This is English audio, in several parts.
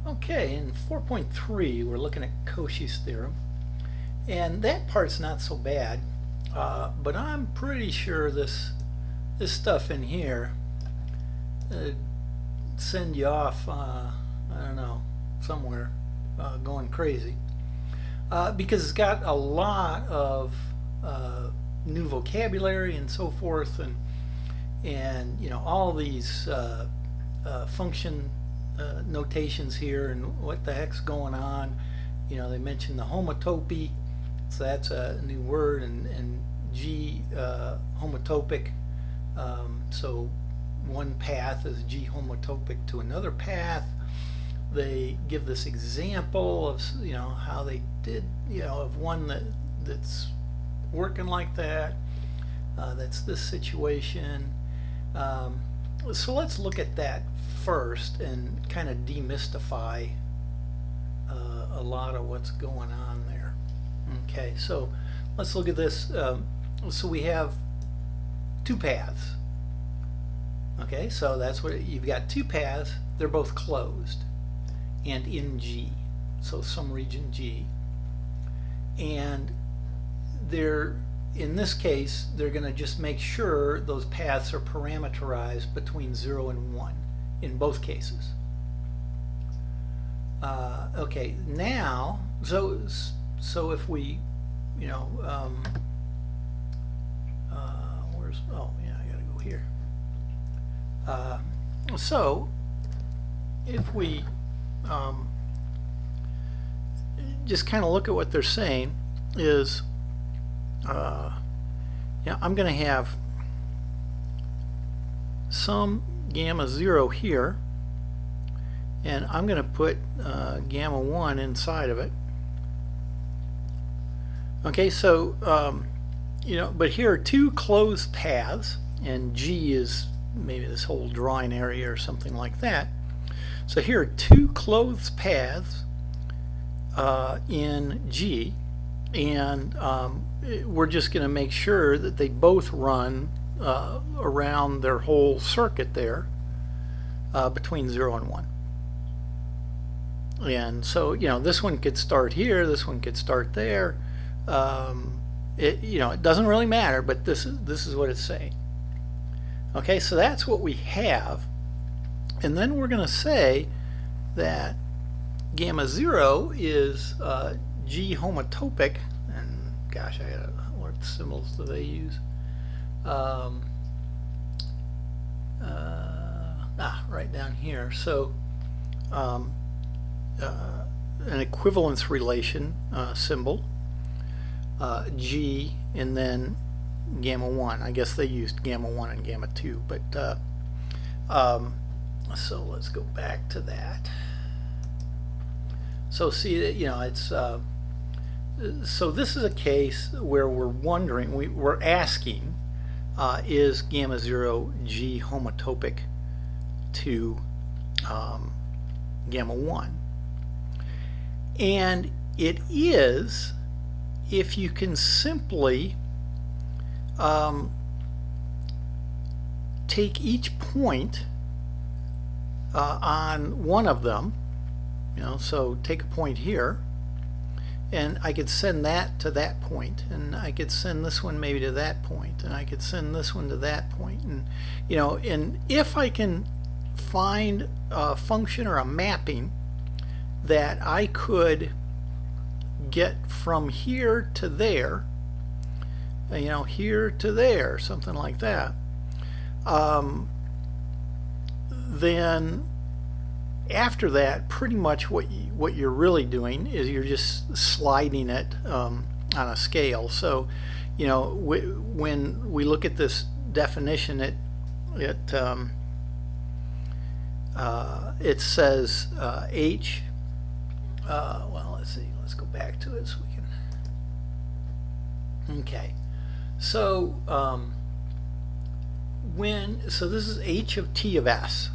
Okay, in 4.3 we're looking at Cauchy's theorem, and that part's not so bad, but I'm pretty sure this stuff in here send you off, I don't know, somewhere going crazy, because it's got a lot of new vocabulary and so forth, and you know, all these function notations here, and what the heck's going on. You know, they mentioned the homotopy, so that's a new word, and G homotopic. So one path is G homotopic to another path. They give this example of, you know, how they did, you know, of one that's working like that. That's this situation. So let's look at that first and kind of demystify a lot of what's going on there. Okay, so let's look at this. So we have two paths. Okay, so that's what you've got, two paths. They're both closed and in G, so some region G, and they're, in this case, they're going to just make sure those paths are parameterized between 0 and 1 in both cases. Okay, now, so if we, you know, where's, oh yeah, I gotta go here. So if we just kind of look at what they're saying is, yeah, I'm going to have some gamma 0 here, and I'm going to put gamma 1 inside of it. Okay, so you know, but here are two closed paths, and G is maybe this whole drawing area or something like that. So here are two closed paths in G, and we're just going to make sure that they both run around their whole circuit there between 0 and 1. And so, you know, this one could start here, this one could start there. You know, it doesn't really matter, but this is what it's saying. Okay, so that's what we have, and then we're going to say that gamma 0 is G homotopic, and gosh, I gotta, what symbols do they use? Right down here. So an equivalence relation symbol, G, and then gamma 1. I guess they used gamma 1 and gamma 2, but so let's go back to that. So see that, you know, it's so this is a case where we're wondering, we're asking, is gamma 0 G homotopic to gamma 1? And it is, if you can simply take each point on one of them, you know, so take a point here, and I could send that to that point, and I could send this one maybe to that point, and I could send this one to that point, and you know, and if I can find a function or a mapping that I could get from here to there, you know, here to there, something like that, then after that, pretty much what you're really doing is you're just sliding it on a scale. So, you know, when we look at this definition, it says H. Well, let's see. Let's go back to it so we can. Okay. So so this is H of T of S.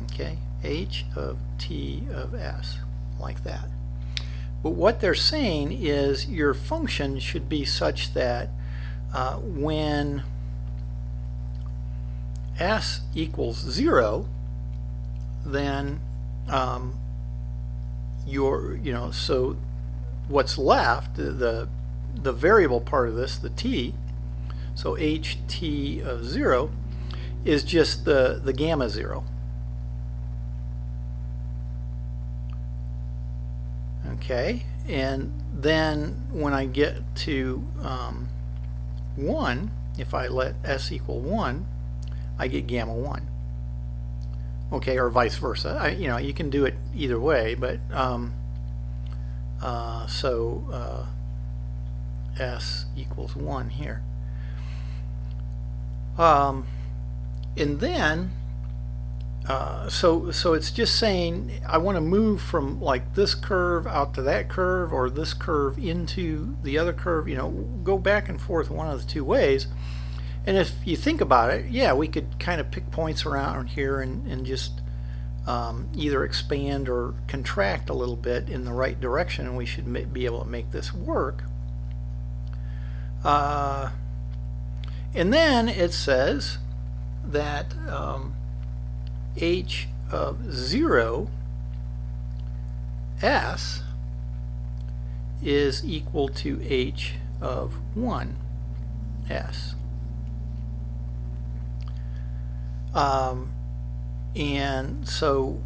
Okay. H of T of S, like that. But what they're saying is your function should be such that when S equals 0, then so what's left, the variable part of this, the t, so ht of 0 is just the gamma 0. Okay, and then when I get to 1, if I let s equal 1, I get gamma 1. Okay, or vice versa. You can do it either way, but s equals 1 here. And then so it's just saying I want to move from like this curve out to that curve, or this curve into the other curve, go back and forth one of the two ways. And if you think about it, yeah, we could kind of pick points around here and just either expand or contract a little bit in the right direction, and we should be able to make this work. And then it says that h of 0 s is equal to h of 1 s. And so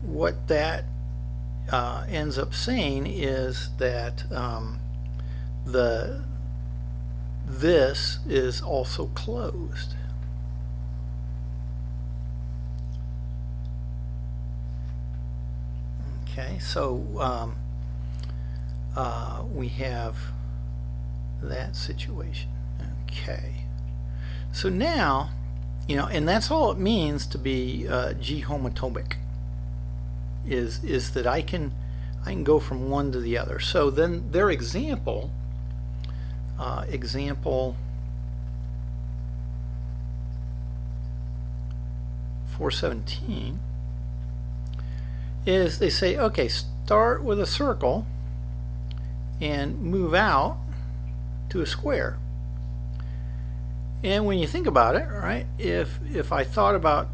what that ends up saying is that this is also closed. Okay, so we have that situation. Okay, so now, and that's all it means to be G-homotopic, is that I can go from one to the other. So then their example 417 is they say, okay, start with a circle and move out to a square. And when you think about it, right, if I thought about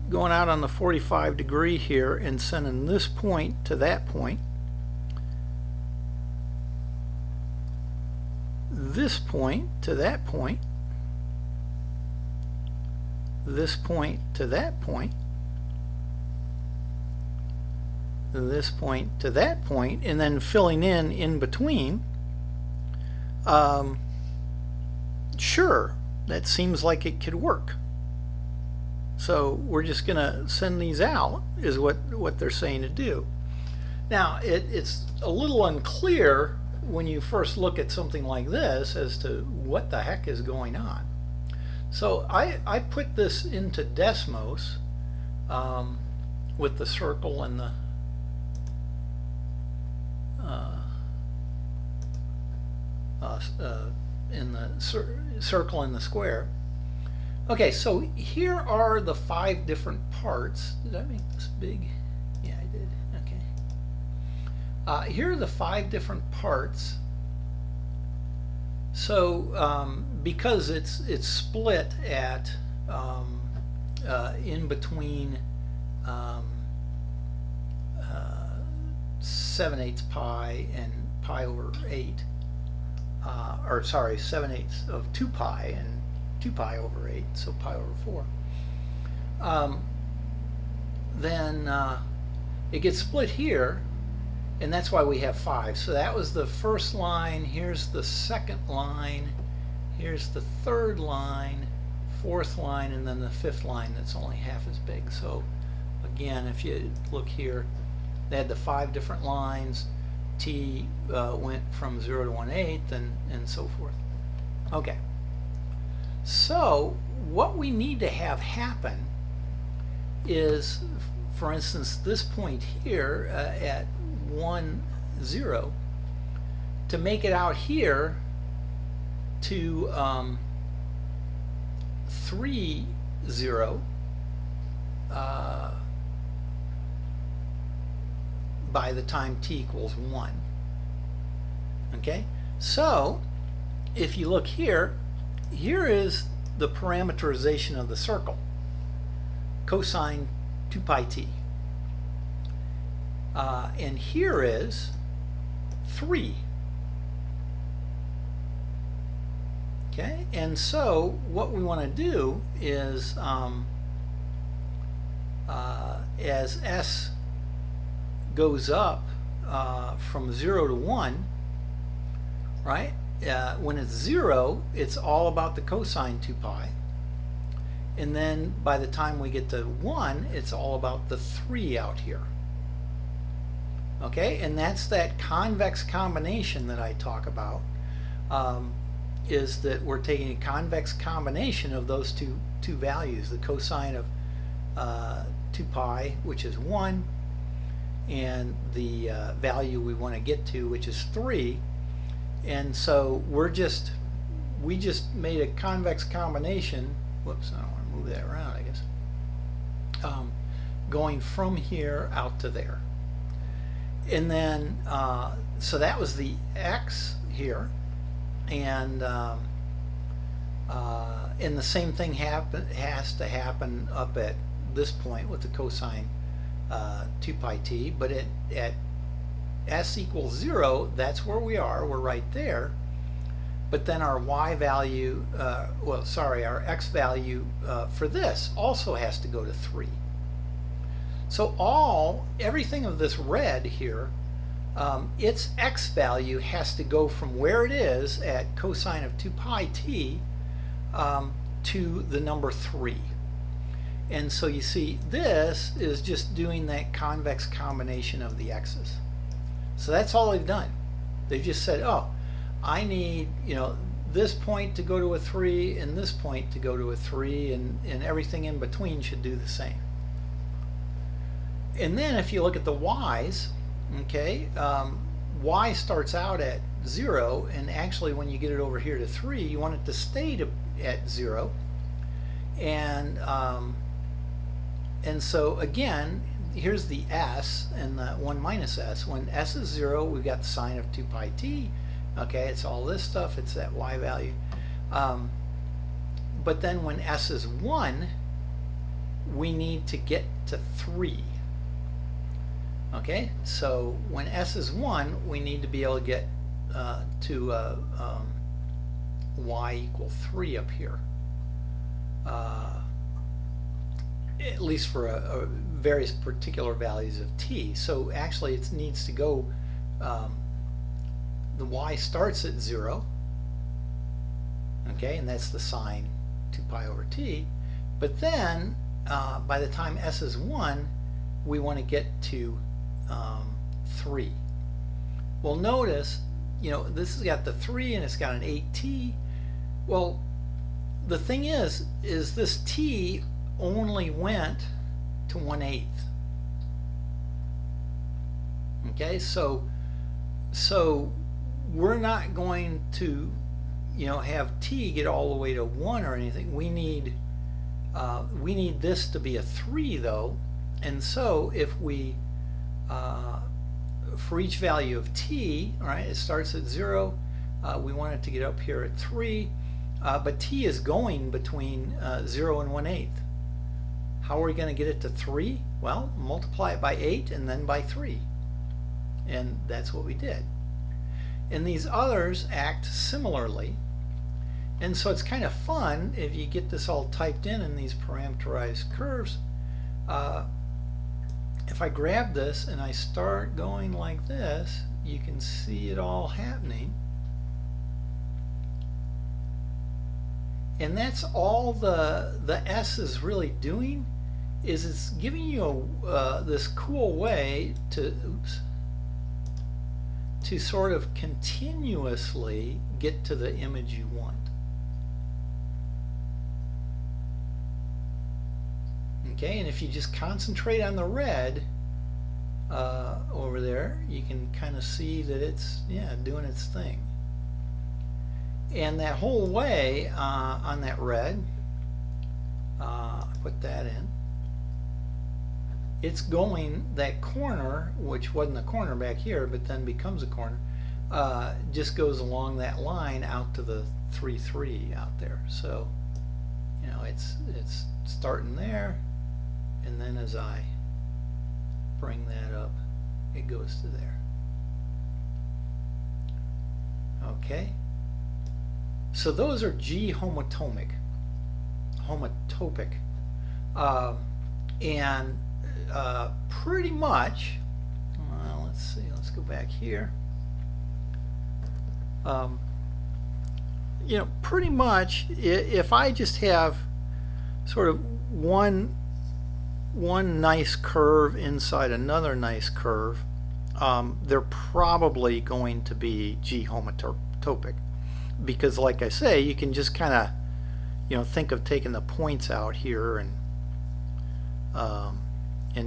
going out on the 45 degree here and sending this point to that point, this point to that point, this point to that point, this point to that point, and then filling in between, sure, that seems like it could work. So we're just going to send these out, is what they're saying to do. Now, it's a little unclear when you first look at something like this as to what the heck is going on. So I put this into Desmos with the circle and the circle and the square. Okay, so here are the 5 different parts. Did I make this big? Yeah, I did. Okay. Here are the 5 different parts. So because it's split at in between 7/8 pi and pi over 8, or sorry, 7/8 of 2 pi and 2 pi over 8, so pi over 4. Then it gets split here, and that's why we have 5. So that was the first line. Here's the second line. Here's the third line, fourth line, and then the fifth line that's only half as big. So again, if you look here, they had the 5 different lines. T went from 0 to 1/8 and so forth. Okay. So what we need to have happen is, for instance, this point here at 1, 0, to make it out here to 3, 0 by the time t equals 1. Okay, so if you look here, here is the parameterization of the circle, cosine 2 pi t. and here is 3. Okay, and so what we want to do is as s goes up from 0 to 1, right? When it's 0, it's all about the cosine 2 pi. And then by the time we get to 1, it's all about the 3 out here. Okay, and that's that convex combination that I talk about, is that we're taking a convex combination of those two values, the cosine of 2 pi, which is 1, and the value we want to get to, which is 3. And so we just made a convex combination. Whoops, I don't want to move that around, I guess. Going from here out to there. And then, so that was the x here. And the same thing has to happen up at this point with the cosine 2 pi t, but at s equals 0, that's where we are. We're right there. But then our y value, our x value for this also has to go to 3. So everything of this red here, its x value has to go from where it is at cosine of 2 pi t to the number 3. And so you see, this is just doing that convex combination of the x's. So that's all they've done. They've just said, oh, I need, this point to go to a 3 and this point to go to a 3, and everything in between should do the same. And then if you look at the y's, okay, y starts out at 0, and actually when you get it over here to 3, you want it to stay at 0. And so again, here's the s and the 1 minus s. When s is 0, we've got the sine of 2 pi t. Okay, it's all this stuff, it's that y value. But then when s is 1, we need to get to 3. Okay, so when s is 1, we need to be able to get to y equal 3 up here. At least for various particular values of t. So actually it needs to go, the y starts at 0, okay, and that's the sine 2 pi over t. But then by the time s is 1, we want to get to 3. Well, notice, this has got the 3 and it's got an 8t. Well, the thing is this t only went to 1/8. Okay, so we're not going to have t get all the way to 1 or anything. We need this to be a 3 though, and so if we for each value of t, all right, it starts at 0, we want it to get up here at 3, but t is going between 0 and 1/8. How are we going to get it to 3? Well, multiply it by 8 and then by 3. And that's what we did. And these others act similarly. And so it's kind of fun if you get this all typed in these parameterized curves. If I grab this and I start going like this, you can see it all happening. And that's all the S is really doing, is it's giving you this cool way to sort of continuously get to the image you want. Okay, and if you just concentrate on the red over there, you can kind of see that it's doing its thing. And that whole way on that red, put that in, it's going that corner, which wasn't a corner back here but then becomes a corner, just goes along that line out to the 3, 3 out there. So it's starting there, and then as I bring that up, it goes to there. Okay, so those are G-homotopic. And pretty much, well, let's see, let's go back here. You know, pretty much, if I just have sort of one nice curve inside another nice curve, they're probably going to be G-homotopic, because like I say, you can just kind of, you know, think of taking the points out here and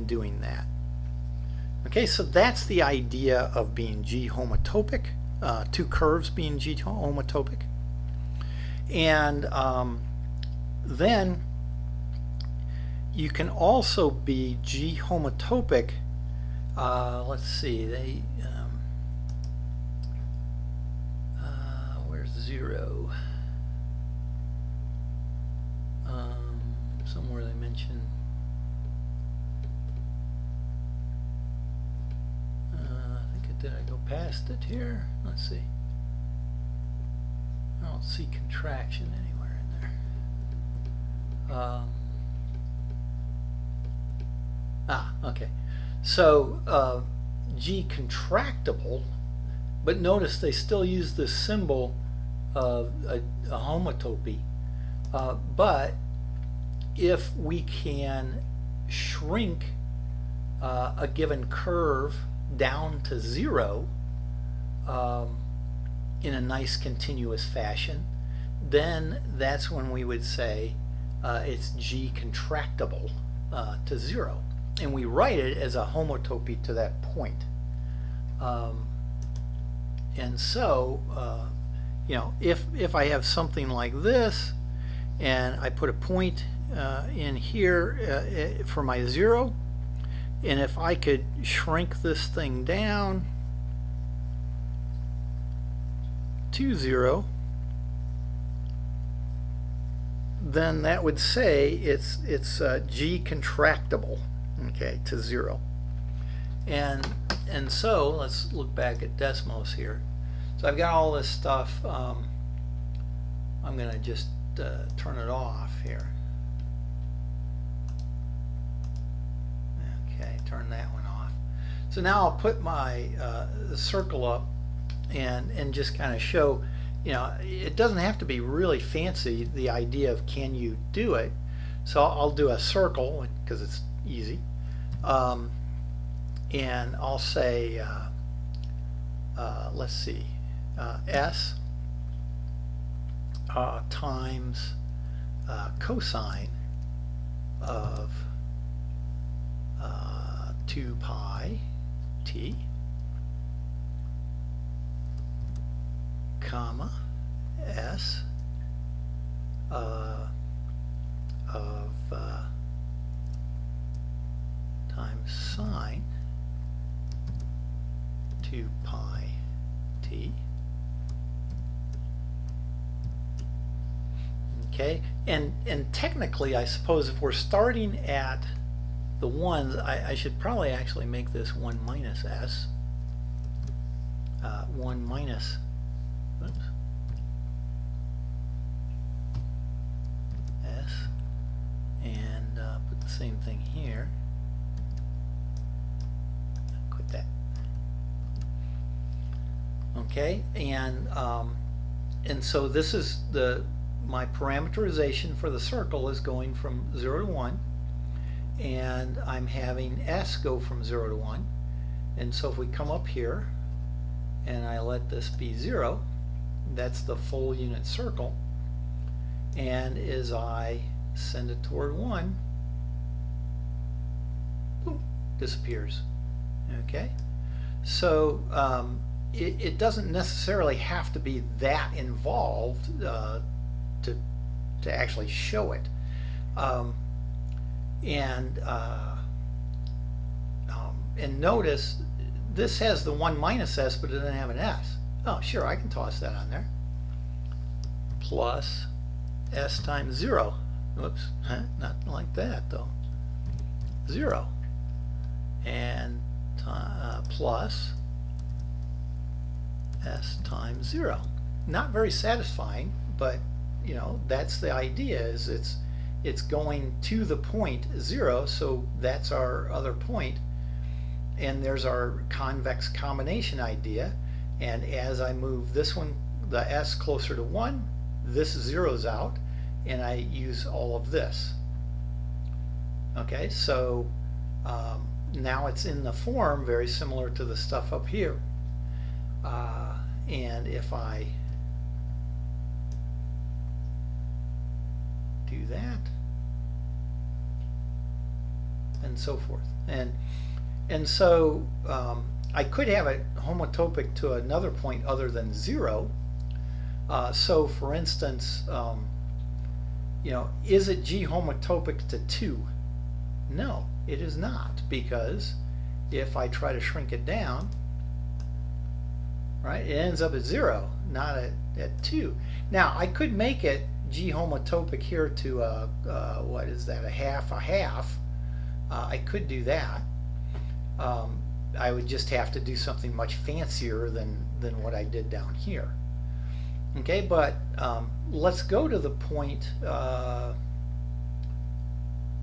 doing that. Okay, so that's the idea of being G-homotopic, two curves being G-homotopic. And then you can also be G-homotopic. Let's see, they where's 0? Somewhere they mention I think did I go past it here? Let's see. I don't see contraction anywhere in there. Okay. So G contractible, but notice they still use the symbol of a homotopy. But if we can shrink a given curve down to 0 in a nice continuous fashion, then that's when we would say it's G contractible to 0. And we write it as a homotopy to that point. And so, you know, if I have something like this, and I put a point in here for my 0, and if I could shrink this thing down to 0, then that would say it's G contractible, okay, to 0. And so let's look back at Desmos here. So I've got all this stuff. I'm going to just turn it off here. Okay, turn that one off. So now I'll put my circle up and just kind of show, you know, it doesn't have to be really fancy, the idea of can you do it. So I'll do a circle because it's easy. And I'll say, let's see, S times cosine of 2 pi t, comma, S of times sine 2 pi t. Okay, and technically, I suppose if we're starting at the ones, I should probably actually make this 1 minus s. 1 minus, oops, s, and put the same thing here. Quit that. Okay, and so this is my parameterization for the circle is going from 0 to 1, and I'm having S go from 0 to 1. And so if we come up here and I let this be 0, that's the full unit circle, and as I send it toward 1, boom, disappears. Okay, so it doesn't necessarily have to be that involved to actually show it. And notice this has the 1 minus s, but it doesn't have an s. Oh, sure, I can toss that on there. Plus s times 0. Whoops, not like that though. 0. And plus s times 0. Not very satisfying, but you know, that's the idea, is it's going to the point 0, so that's our other point, and there's our convex combination idea, and as I move this one, the s, closer to 1, this zeroes out, and I use all of this. Okay, so now it's in the form very similar to the stuff up here, and if I do that, and so forth, and so I could have it homotopic to another point other than 0. So for instance, you know, is it G homotopic to 2? No, it is not, because if I try to shrink it down, right, it ends up at 0, not at 2. Now I could make it G homotopic here to what is that, a half. I could do that. I would just have to do something much fancier than what I did down here. Okay, but let's go to the point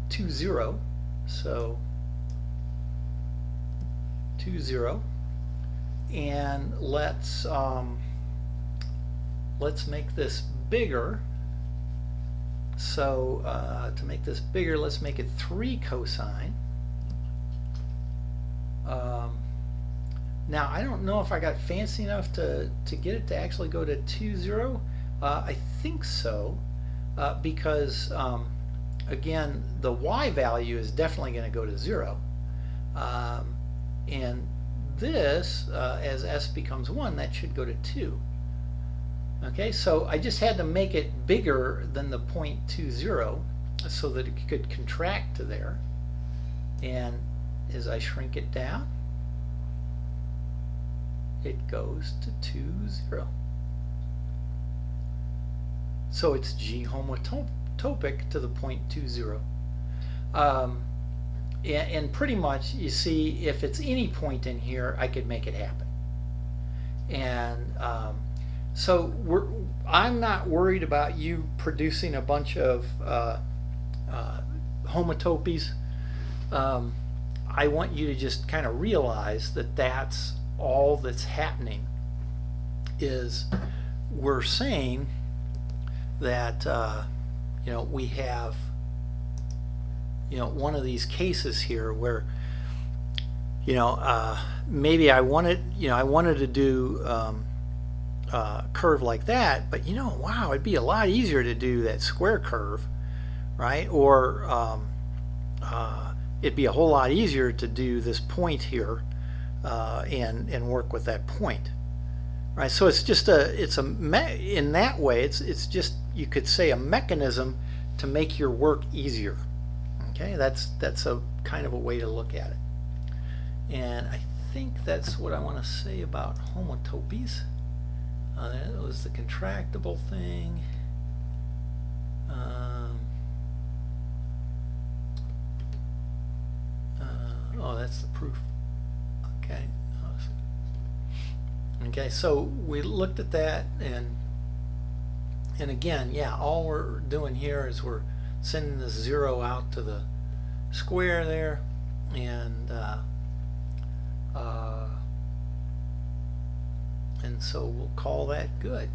2, 0. So 2, 0, and let's make this bigger. So to make this bigger, let's make it 3 cosine. Now I don't know if I got fancy enough to get it to actually go to 2, 0. I think so, because again, the y value is definitely going to go to 0, and this, as s becomes 1, that should go to 2. Okay, so I just had to make it bigger than the point 2, 0 so that it could contract to there, and as I shrink it down, it goes to 2, 0. So it's G homotopic to the point 2, 0. And pretty much, you see, if it's any point in here, I could make it happen. And so I'm not worried about you producing a bunch of homotopies. I want you to just kind of realize that that's all that's happening, is we're saying that you know, we have, you know, one of these cases here where, you know, maybe I wanted to do a curve like that, but you know, wow, it'd be a lot easier to do that square curve, right? Or it'd be a whole lot easier to do this point here and work with that point, right? So it's just in that way, it's just, you could say, a mechanism to make your work easier. Okay, that's a kind of a way to look at it. And I think that's what I want to say about homotopies. That was the contractible thing. Oh, that's the proof. Okay. Okay, so we looked at that, and again, yeah, all we're doing here is we're sending this 0 out to the square there, and so we'll call that good.